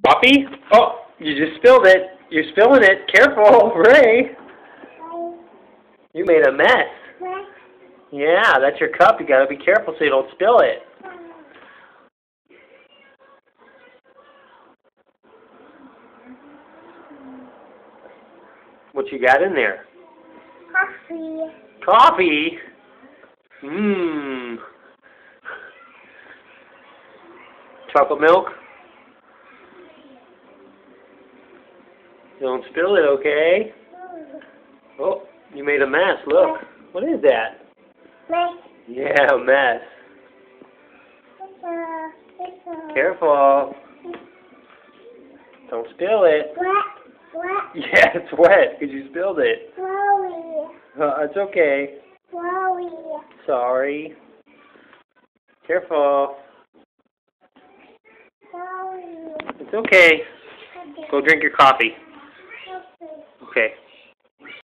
Coffee? Oh, you just spilled it. You're spilling it. Careful, Ray. You made a mess. Yeah, that's your cup. You gotta be careful so you don't spill it. What you got in there? Coffee. Coffee? Mmm. Chocolate milk? Don't spill it, okay? Oh, you made a mess. Look. What is that? Yeah, a mess. Careful. Don't spill it. Wet. Yeah, it's wet because you spilled it. Flowy. It's okay. Flowy. Sorry. Careful. Flowy. It's okay. Go drink your coffee. Okay. Okay.